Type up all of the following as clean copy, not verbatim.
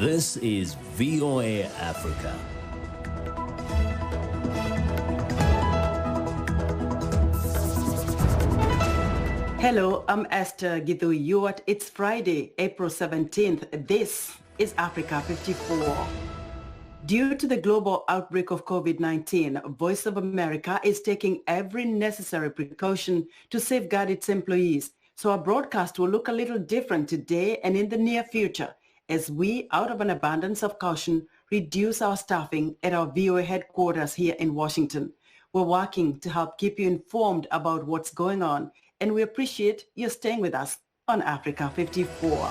This is VOA Africa. Hello, I'm Esther Githui-Ewart. It's Friday, April 17th. This is Africa 54. Due to the global outbreak of COVID-19, Voice of America is taking every necessary precaution to safeguard its employees. So our broadcast will look a little different today and in the near future as we, out of an abundance of caution, reduce our staffing at our VOA headquarters here in Washington. We're working to help keep you informed about what's going on, and we appreciate you staying with us on Africa 54.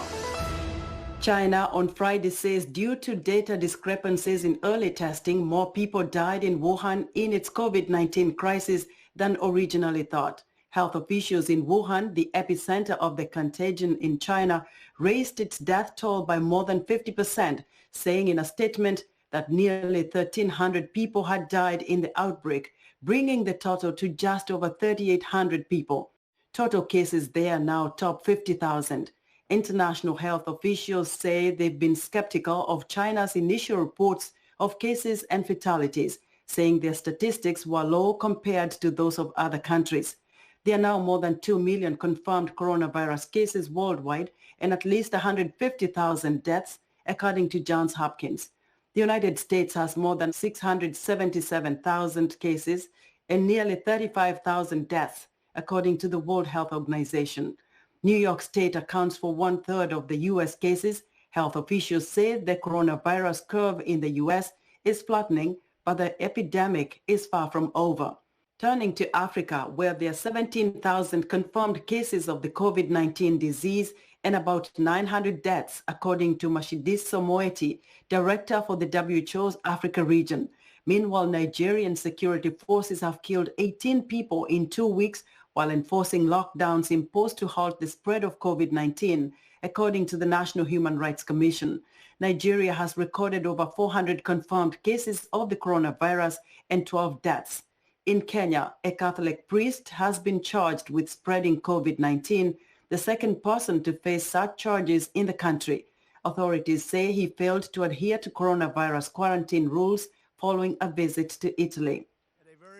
China on Friday says due to data discrepancies in early testing, more people died in Wuhan in its COVID-19 crisis than originally thought. Health officials in Wuhan, the epicenter of the contagion in China, raised its death toll by more than 50%, saying in a statement that nearly 1,300 people had died in the outbreak, bringing the total to just over 3,800 people. Total cases there now top 50,000. International health officials say they've been skeptical of China's initial reports of cases and fatalities, saying their statistics were low compared to those of other countries. There are now more than 2 million confirmed coronavirus cases worldwide and at least 150,000 deaths, according to Johns Hopkins. The United States has more than 677,000 cases and nearly 35,000 deaths, according to the World Health Organization. New York State accounts for 1/3 of the U.S. cases. Health officials say the coronavirus curve in the U.S. is flattening, but the epidemic is far from over. Turning to Africa, where there are 17,000 confirmed cases of the COVID-19 disease and about 900 deaths, according to Mashidiso Moeti, director for the WHO's Africa region. Meanwhile, Nigerian security forces have killed 18 people in 2 weeks while enforcing lockdowns imposed to halt the spread of COVID-19, according to the National Human Rights Commission. Nigeria has recorded over 400 confirmed cases of the coronavirus and 12 deaths. In Kenya, a Catholic priest has been charged with spreading COVID-19, the second person to face such charges in the country. Authorities say he failed to adhere to coronavirus quarantine rules following a visit to Italy.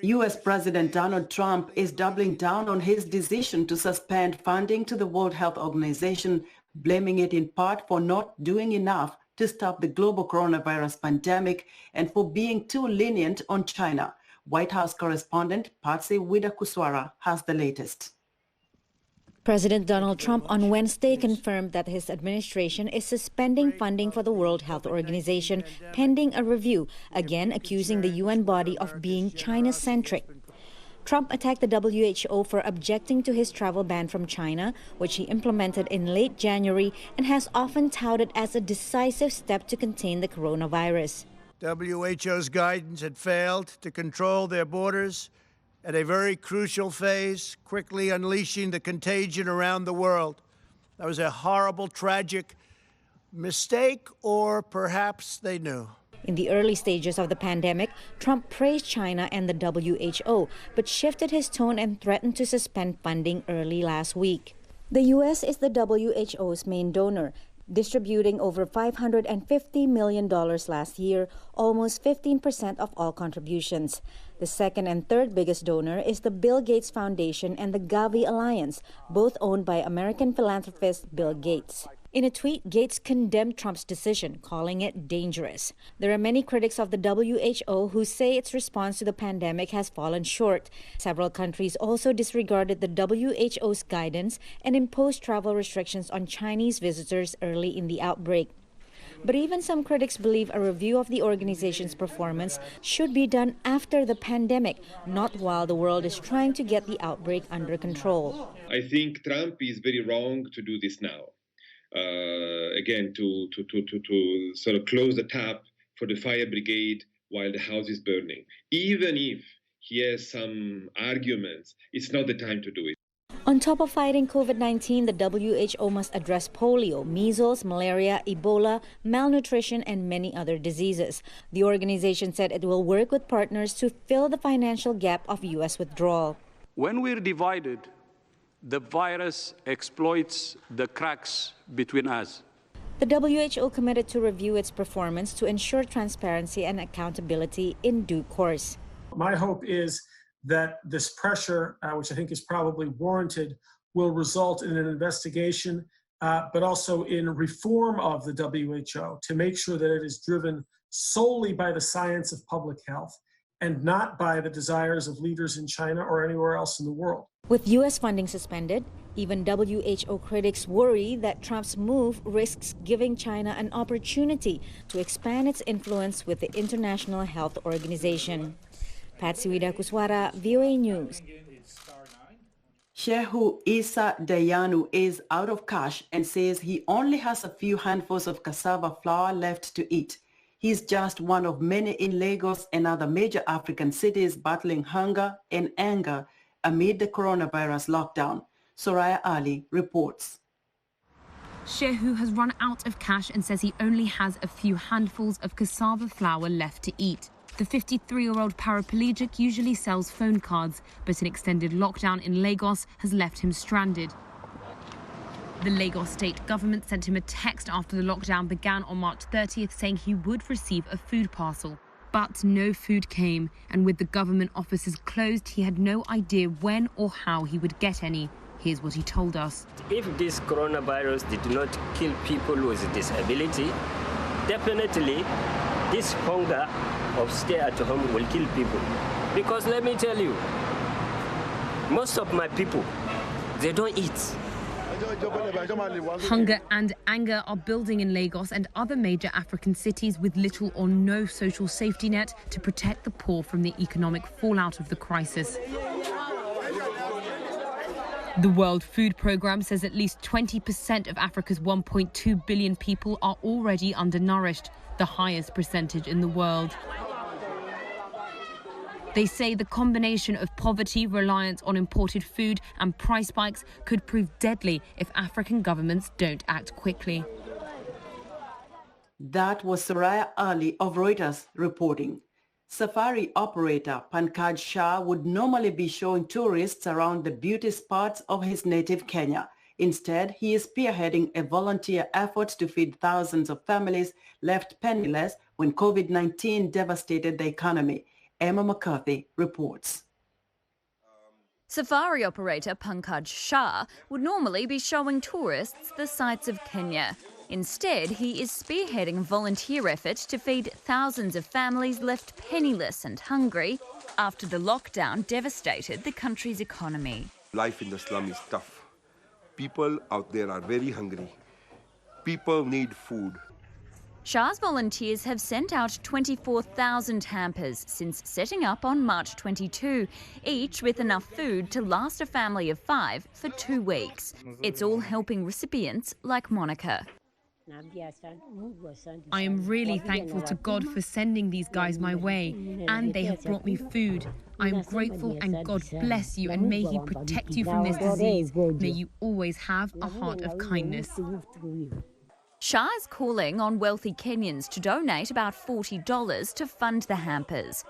U.S. President Donald Trump is doubling down on his decision to suspend funding to the World Health Organization, blaming it in part for not doing enough to stop the global coronavirus pandemic and for being too lenient on China. White House correspondent Patsy Widakuswara has the latest. President Donald Trump on Wednesday confirmed that his administration is suspending funding for the World Health Organization pending a review, again accusing the UN body of being China-centric. Trump attacked the WHO for objecting to his travel ban from China, which he implemented in late January and has often touted as a decisive step to contain the coronavirus. WHO's guidance had failed to control their borders at a very crucial phase, quickly unleashing the contagion around the world. That was a horrible, tragic mistake, or perhaps they knew. In the early stages of the pandemic, Trump praised China and the WHO, but shifted his tone and threatened to suspend funding early last week. The U.S. is the WHO's main donor, distributing over $550 million last year, almost 15% of all contributions. The second and third biggest donor is the Bill Gates Foundation and the Gavi Alliance, both owned by American philanthropist Bill Gates. In a tweet, Gates condemned Trump's decision, calling it dangerous. There are many critics of the WHO who say its response to the pandemic has fallen short. Several countries also disregarded the WHO's guidance and imposed travel restrictions on Chinese visitors early in the outbreak. But even some critics believe a review of the organization's performance should be done after the pandemic, not while the world is trying to get the outbreak under control. I think Trump is very wrong to do this now. Again, to sort of close the tap for the fire brigade while the house is burning. Even if he has some arguments, it's not the time to do it. On top of fighting COVID-19, the WHO must address polio, measles, malaria, Ebola, malnutrition, and many other diseases. The organization said it will work with partners to fill the financial gap of U.S. withdrawal. When we're divided, the virus exploits the cracks between us. The WHO committed to review its performance to ensure transparency and accountability in due course. My hope is that this pressure, which I think is probably warranted, will result in an investigation, but also in reform of the WHO to make sure that it is driven solely by the science of public health and not by the desires of leaders in China or anywhere else in the world. With U.S. funding suspended, even WHO critics worry that Trump's move risks giving China an opportunity to expand its influence with the International Health Organization. Patsy Widakuswara, VOA News. Shehu Isa Dayanu is out of cash and says he only has a few handfuls of cassava flour left to eat. He's just one of many in Lagos and other major African cities battling hunger and anger amid the coronavirus lockdown. Soraya Ali reports. Shehu has run out of cash and says he only has a few handfuls of cassava flour left to eat. The 53-year-old paraplegic usually sells phone cards, but an extended lockdown in Lagos has left him stranded. The Lagos state government sent him a text after the lockdown began on March 30th saying he would receive a food parcel. But no food came, and with the government offices closed, he had no idea when or how he would get any. Here's what he told us. If this coronavirus did not kill people with disability, definitely this hunger of stay at home will kill people. Because let me tell you, most of my people, they don't eat. Hunger and anger are building in Lagos and other major African cities with little or no social safety net to protect the poor from the economic fallout of the crisis. The World Food Programme says at least 20% of Africa's 1.2 billion people are already undernourished, the highest percentage in the world. They say the combination of poverty, reliance on imported food and price spikes could prove deadly if African governments don't act quickly. That was Soraya Ali of Reuters reporting. Safari operator Pankaj Shah would normally be showing tourists around the beauty spots of his native Kenya. Instead, he is spearheading a volunteer effort to feed thousands of families left penniless when COVID-19 devastated the economy. Emma McCarthy reports. Safari operator Pankaj Shah would normally be showing tourists the sights of Kenya. Instead, he is spearheading a volunteer effort to feed thousands of families left penniless and hungry after the lockdown devastated the country's economy. Life in the slum is tough. People out there are very hungry. People need food. Shah's volunteers have sent out 24,000 hampers since setting up on March 22, each with enough food to last a family of 5 for 2 weeks. It's all helping recipients like Monica. I am really thankful to God for sending these guys my way, and they have brought me food. I am grateful, and God bless you, and may He protect you from this disease. May you always have a heart of kindness. Shah is calling on wealthy Kenyans to donate about $40 to fund the hampers.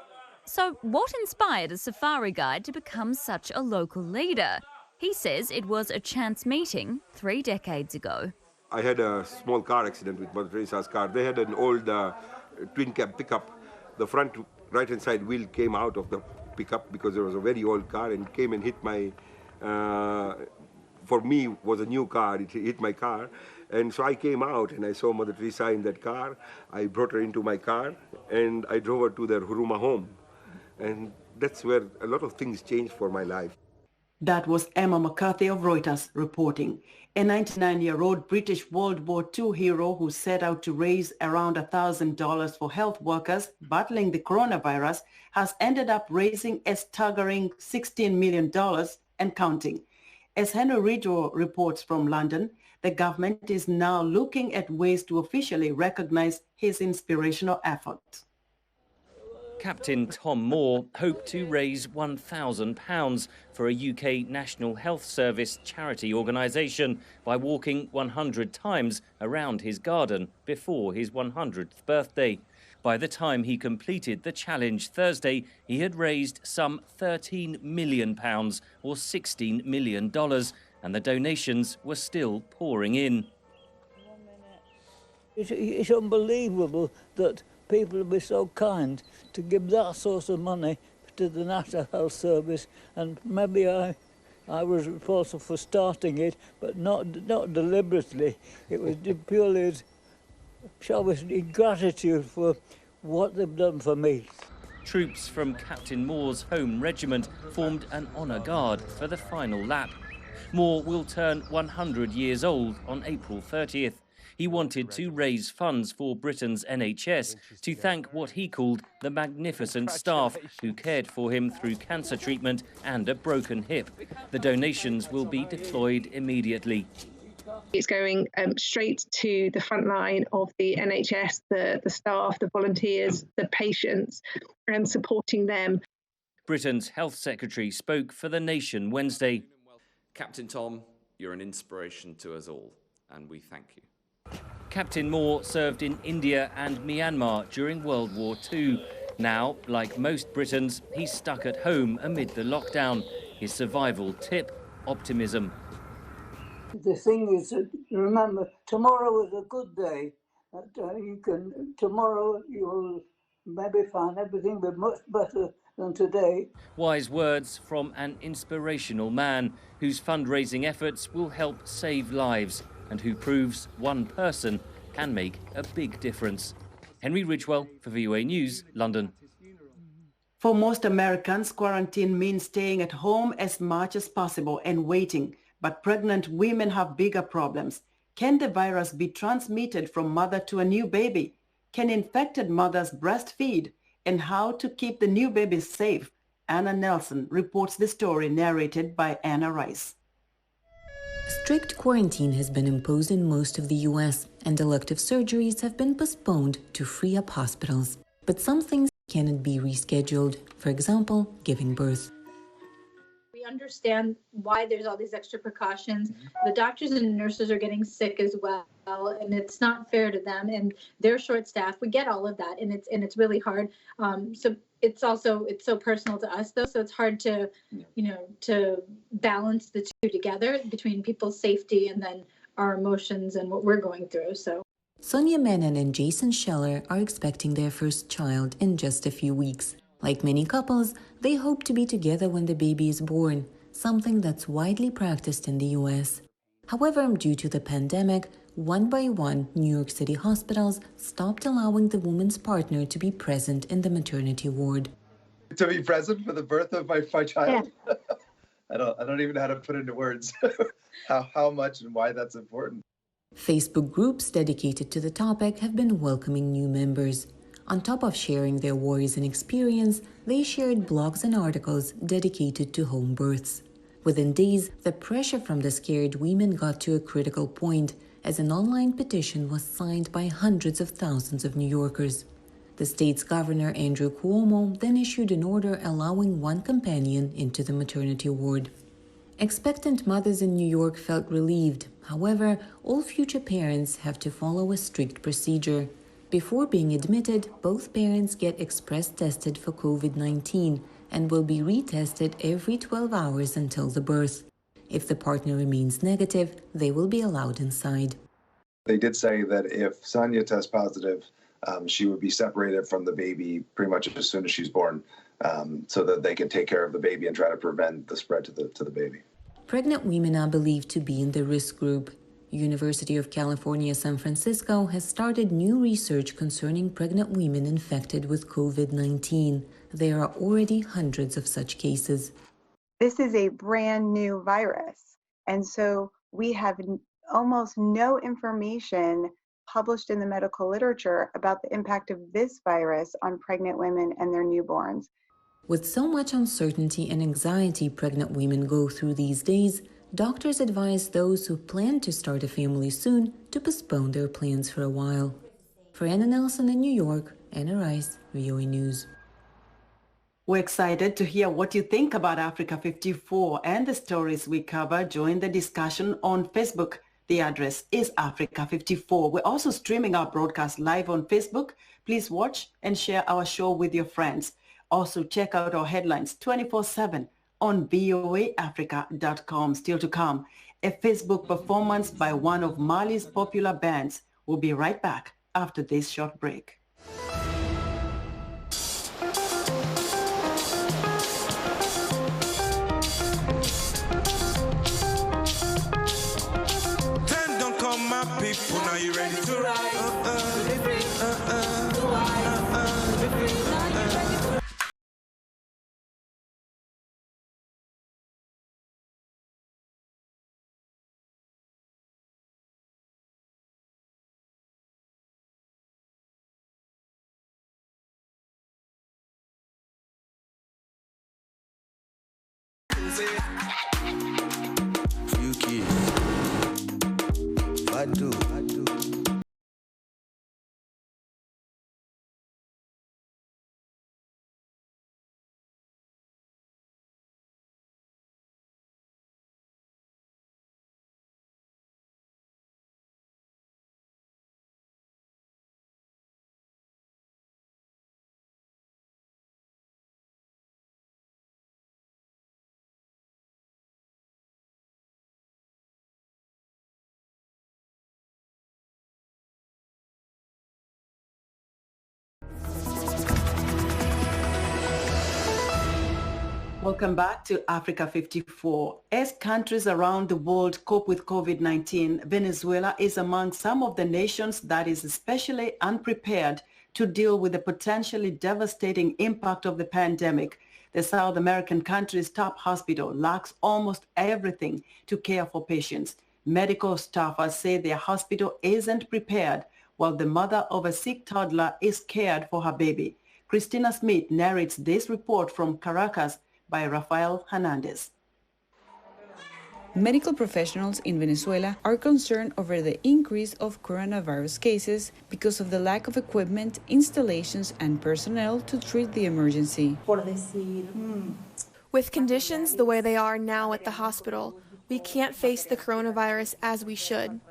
So what inspired a safari guide to become such a local leader? He says it was a chance meeting 3 decades ago. I had a small car accident with Mother Teresa's car. They had an old twin cab pickup. The front right-hand side wheel came out of the pickup because it was a very old car and came and hit my, for me, was a new car. It hit my car. And so I came out and I saw Mother Teresa in that car. I brought her into my car and I drove her to their Huruma home. And that's where a lot of things changed for my life. That was Emma McCarthy of Reuters reporting. A 99-year-old British World War II hero who set out to raise around $1,000 for health workers battling the coronavirus has ended up raising a staggering $16 million and counting. As Henry Ridgwell reports from London, the government is now looking at ways to officially recognize his inspirational efforts. Captain Tom Moore hoped to raise £1,000 for a UK National Health Service charity organisation by walking 100 times around his garden before his 100th birthday. By the time he completed the challenge Thursday, he had raised some £13 million or $16 million, and the donations were still pouring in. It's unbelievable that people will be so kind to give that sort of money to the National Health Service, and maybe I was responsible for starting it, but not deliberately. It was purely showing gratitude for what they've done for me. Troops from Captain Moore's home regiment formed an honour guard for the final lap. Moore will turn 100 years old on April 30th. He wanted to raise funds for Britain's NHS to thank what he called the magnificent staff who cared for him through cancer treatment and a broken hip. The donations will be deployed immediately. It's going straight to the front line of the NHS, the staff, the volunteers, the patients, and supporting them. Britain's Health Secretary spoke for the nation Wednesday. Captain Tom, you're an inspiration to us all, and we thank you. Captain Moore served in India and Myanmar during World War II. Now, like most Britons, he's stuck at home amid the lockdown. His survival tip: optimism. The thing is, remember, tomorrow is a good day. Tomorrow you'll maybe find everything be much better than today. Wise words from an inspirational man whose fundraising efforts will help save lives and who proves one person can make a big difference. Henry Ridgewell for VOA News, London. For most Americans, quarantine means staying at home as much as possible and waiting. But pregnant women have bigger problems. Can the virus be transmitted from mother to a new baby? Can infected mothers breastfeed? And how to keep the new babies safe? Anna Nelson reports the story narrated by Anna Rice. Strict quarantine has been imposed in most of the U.S., and elective surgeries have been postponed to free up hospitals. But some things cannot be rescheduled, for example, giving birth. We understand why there's all these extra precautions. The doctors and nurses are getting sick as well, and it's not fair to them, and they're short-staffed. We get all of that, and it's really hard. So it's so personal to us, though. So it's hard to, to balance the two together between people's safety and then our emotions and what we're going through. So Sonia Menon and Jason Scheller are expecting their first child in just a few weeks. Like many couples, they hope to be together when the baby is born, something that's widely practiced in the U.S. However, due to the pandemic, one by one, New York City hospitals stopped allowing the woman's partner to be present in the maternity ward. To be present for the birth of my child? Yeah. I don't even know how to put into words how much and why that's important. Facebook groups dedicated to the topic have been welcoming new members. On top of sharing their worries and experience, they shared blogs and articles dedicated to home births. Within days, the pressure from the scared women got to a critical point, as an online petition was signed by hundreds of thousands of New Yorkers. The state's governor, Andrew Cuomo, then issued an order allowing one companion into the maternity ward. Expectant mothers in New York felt relieved. However, all future parents have to follow a strict procedure. Before being admitted, both parents get express tested for COVID-19 and will be retested every 12 hours until the birth. If the partner remains negative, they will be allowed inside. They did say that if Sonia tests positive, she would be separated from the baby pretty much as soon as she's born, so that they can take care of the baby and try to prevent the spread to the baby. Pregnant women are believed to be in the risk group. University of California, San Francisco has started new research concerning pregnant women infected with COVID-19. There are already hundreds of such cases. This is a brand new virus, and so we have almost no information published in the medical literature about the impact of this virus on pregnant women and their newborns. With so much uncertainty and anxiety pregnant women go through these days, doctors advise those who plan to start a family soon to postpone their plans for a while. For Anna Nelson in New York, Anna Rice, VOA News. We're excited to hear what you think about Africa 54 and the stories we cover. Join the discussion on Facebook. The address is Africa 54. We're also streaming our broadcast live on Facebook. Please watch and share our show with your friends. Also check out our headlines 24/7 on voaafrica.com. Still to come, a Facebook performance by one of Mali's popular bands We'll be right back after this short break. My people, now you ready to ride? Few kids, I do. Welcome back to Africa 54. As countries around the world cope with COVID-19, Venezuela is among some of the nations that is especially unprepared to deal with the potentially devastating impact of the pandemic. The South American country's top hospital lacks almost everything to care for patients. Medical staffers say their hospital isn't prepared, while the mother of a sick toddler is cared for her baby. Christina Smith narrates this report from Caracas by Rafael Hernandez. Medical professionals in Venezuela are concerned over the increase of coronavirus cases because of the lack of equipment, installations, and personnel to treat the emergency. With conditions the way they are now at the hospital, we can't face the coronavirus as we should.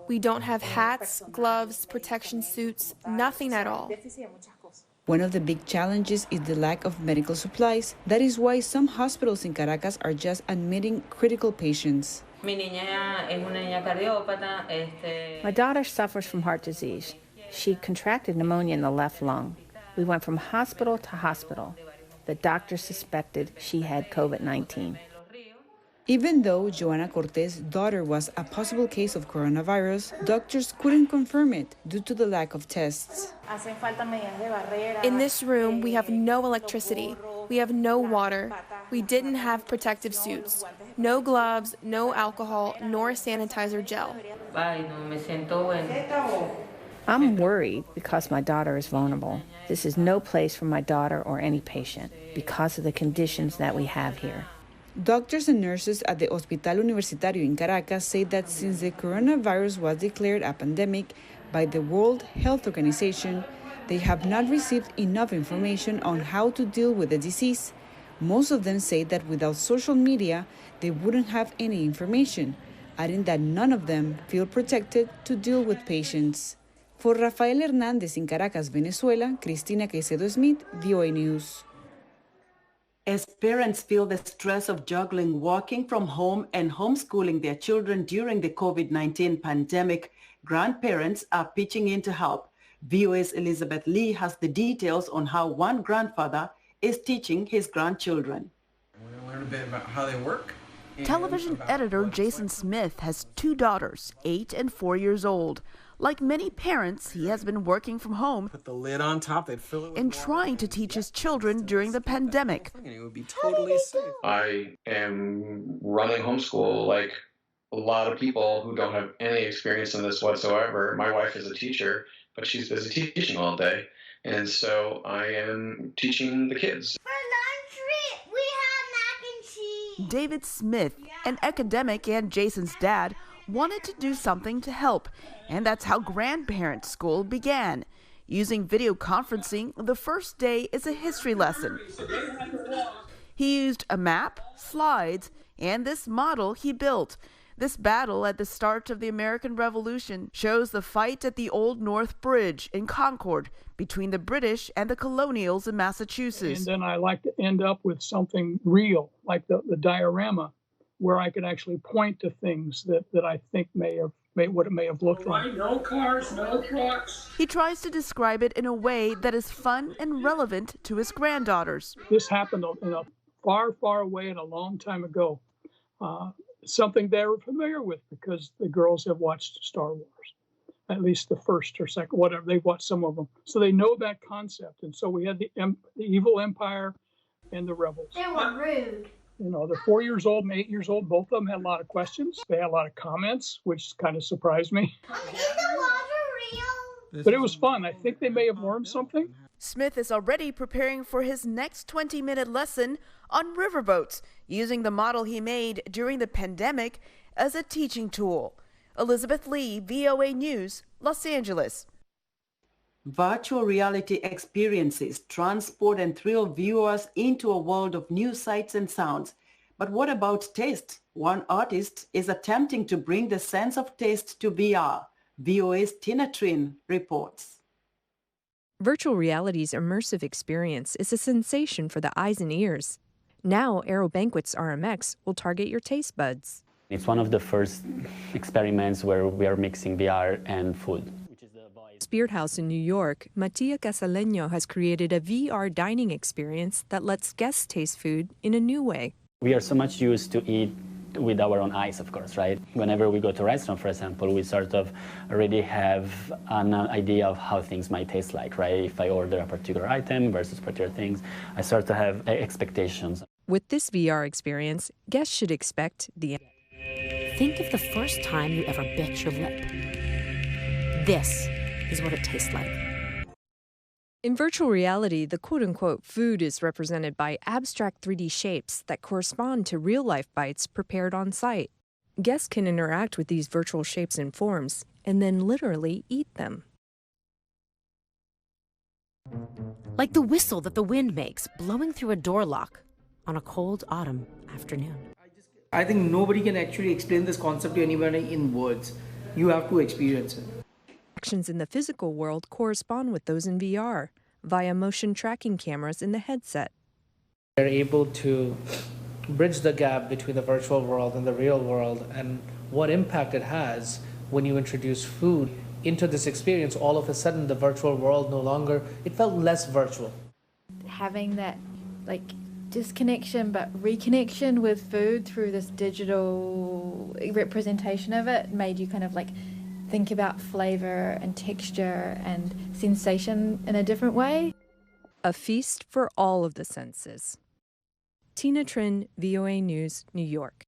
We don't have hats, gloves, protection suits, nothing at all. One of the big challenges is the lack of medical supplies. That is why some hospitals in Caracas are just admitting critical patients. My daughter suffers from heart disease. She contracted pneumonia in the left lung. We went from hospital to hospital. The doctor suspected she had COVID-19. Even though Joana Cortez's daughter was a possible case of coronavirus, doctors couldn't confirm it due to the lack of tests. In this room, we have no electricity. We have no water. We didn't have protective suits. No gloves, no alcohol, nor sanitizer gel. I'm worried because my daughter is vulnerable. This is no place for my daughter or any patient because of the conditions that we have here. Doctors and nurses at the Hospital Universitario in Caracas say that since the coronavirus was declared a pandemic by the World Health Organization, they have not received enough information on how to deal with the disease. Most of them say that without social media, they wouldn't have any information, adding that none of them feel protected to deal with patients. For Rafael Hernandez in Caracas, Venezuela, Cristina Caicedo-Smith, VOA News. As parents feel the stress of juggling working from home and homeschooling their children during the COVID-19 pandemic, grandparents are pitching in to help. VOA's Elizabeth Lee has the details on how one grandfather is teaching his grandchildren. We're going to learn a bit about how they work. Television editor Jason Smith has two daughters, 8 and 4 years old. Like many parents, he has been working from home Put the lid on top, they'd fill it with and water. trying to teach his children during the pandemic. And it would be totally safe. I am running homeschool like a lot of people who don't have any experience in this whatsoever. My wife is a teacher, but she's busy teaching all day. And so I am teaching the kids. David Smith, an academic and Jason's dad, wanted to do something to help, and that's how Grandparent School began. Using video conferencing, the first day is a history lesson. He used a map, slides, and this model he built. This battle at the start of the American Revolution shows the fight at the Old North Bridge in Concord between the British and the colonials in Massachusetts. And then I like to end up with something real, like the diorama, where I could actually point to things that I think may have what it may have looked like. No cars, no trucks. He tries to describe it in a way that is fun and relevant to his granddaughters. This happened in a far, far away and a long time ago. Something they were familiar with because the girls have watched Star Wars, at least the first or second, whatever. They've watched some of them. So they know that concept. And so we had the evil empire and the rebels. They were rude. You know, they're 4 years old and 8 years old. Both of them had a lot of questions. They had a lot of comments, which kind of surprised me. Is the water real? But it was fun. I think they may have learned something. Smith is already preparing for his next 20-minute lesson on riverboats, using the model he made during the pandemic as a teaching tool. Elizabeth Lee, VOA News, Los Angeles. Virtual reality experiences transport and thrill viewers into a world of new sights and sounds. But what about taste? One artist is attempting to bring the sense of taste to VR. VOA's Tina Trin reports. Virtual reality's immersive experience is a sensation for the eyes and ears. Now, Aero Banquet's RMX will target your taste buds. It's one of the first experiments where we are mixing VR and food. Spirit House in New York, Mattia Casaleño has created a VR dining experience that lets guests taste food in a new way. We are so much used to eat with our own eyes, of course, right? Whenever we go to a restaurant, for example, we sort of already have an idea of how things might taste like, right? If I order a particular item versus particular things, I start to have expectations. With this VR experience, guests should expect the end. Think of the first time you ever bit your lip. This is what it tastes like. In virtual reality, the quote-unquote food is represented by abstract 3D shapes that correspond to real-life bites prepared on site. Guests can interact with these virtual shapes and forms, and then literally eat them. Like the whistle that the wind makes blowing through a door lock on a cold autumn afternoon. I think nobody can actually explain this concept to anybody in words. You have to experience it. Actions in the physical world correspond with those in VR via motion tracking cameras in the headset. They're able to bridge the gap between the virtual world and the real world, and what impact it has when you introduce food into this experience. All of a sudden, the virtual world it felt less virtual. Having that disconnection but reconnection with food through this digital representation of it made you kind of think about flavor and texture and sensation in a different way. A feast for all of the senses. Tina Trin, VOA News, New York.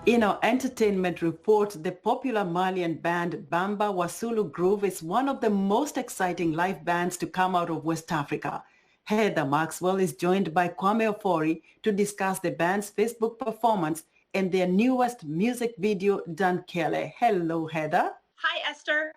In our entertainment report, the popular Malian band Bamba Wasulu Groove is one of the most exciting live bands to come out of West Africa. Heather Maxwell is joined by Kwame Ofori to discuss the band's Facebook performance and their newest music video, Dankele. Hello, Heather. Hi, Esther.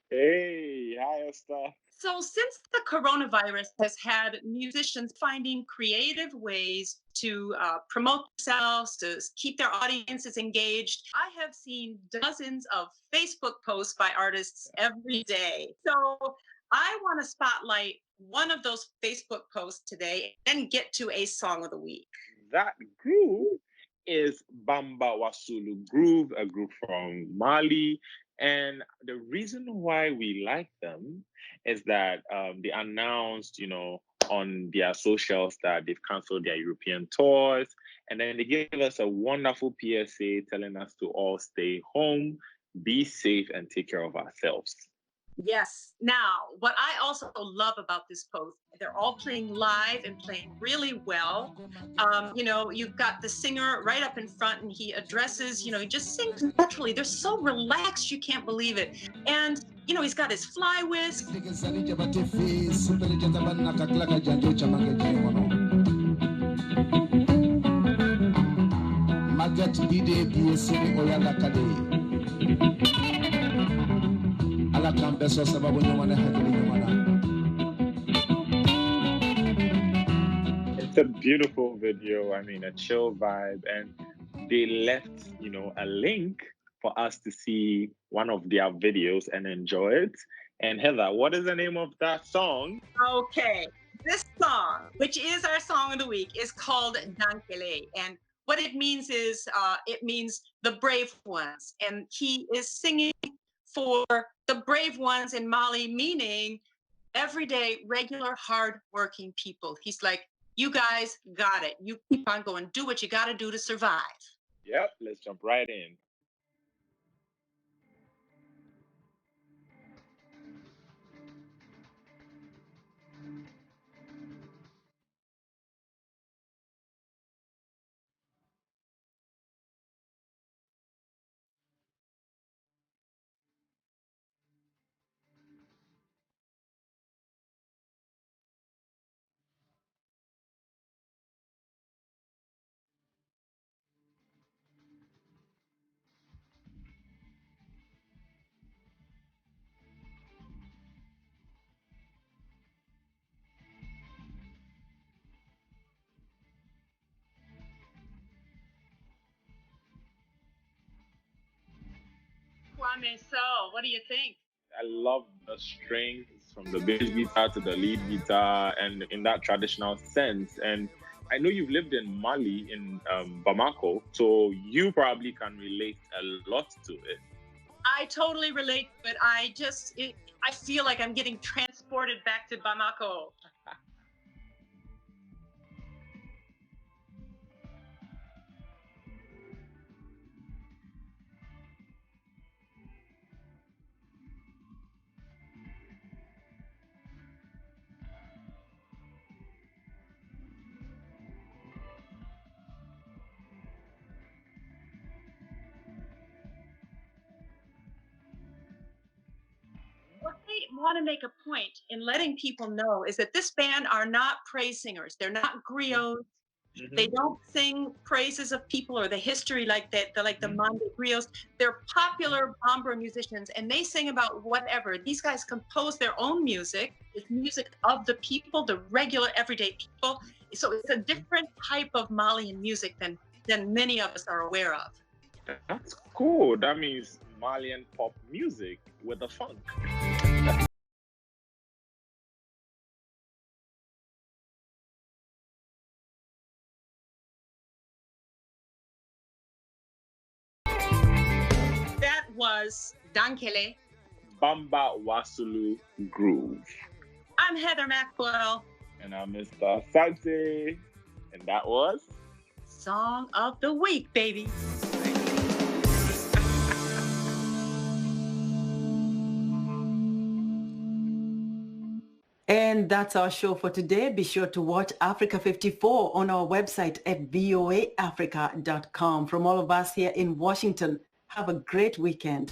Hey, hi, Esther. So since the coronavirus has had musicians finding creative ways to promote themselves, to keep their audiences engaged, I have seen dozens of Facebook posts by artists every day. So I want to spotlight one of those Facebook posts today and get to a song of the week. That group is Bamba Wasulu Groove, a group from Mali. And the reason why we like them is that they announced, on their socials that they've canceled their European tours. And then they gave us a wonderful PSA telling us to all stay home, be safe, and take care of ourselves. Yes. Now, what I also love about this post, they're all playing live and playing really well. You've got the singer right up in front and he addresses, he just sings naturally. They're so relaxed, you can't believe it. And, he's got his fly whisk. It's a beautiful video, a chill vibe, and they left, a link for us to see one of their videos and enjoy it. And Heather, what is the name of that song? Okay, This song, which is our song of the week, is called Dankele. And what it means is, it means the brave ones. And he is singing for the brave ones in Mali, meaning everyday, regular, hard-working people. He's like, you guys got it. You keep on going. Do what you got to do to survive. Yep, let's jump right in. Kwame, so what do you think? I love the strings from the bass guitar to the lead guitar and in that traditional sense. And I know you've lived in Mali, in Bamako, so you probably can relate a lot to it. I totally relate, but I feel like I'm getting transported back to Bamako. What they want to make a point in letting people know is that this band are not praise singers. They're not griots. Mm-hmm. They don't sing praises of people or the history like that, the Mande griots. They're popular Bambara musicians, and they sing about whatever. These guys compose their own music. It's music of the people, the regular everyday people. So it's a different type of Malian music than many of us are aware of. That's cool. That means Malian pop music with the funk. That was Dankele. Bamba Wasulu Groove. I'm Heather Maxwell. And I'm Mr. Sante. And that was Song of the Week, baby. And that's our show for today. Be sure to watch Africa 54 on our website at voaafrica.com. From all of us here in Washington, have a great weekend.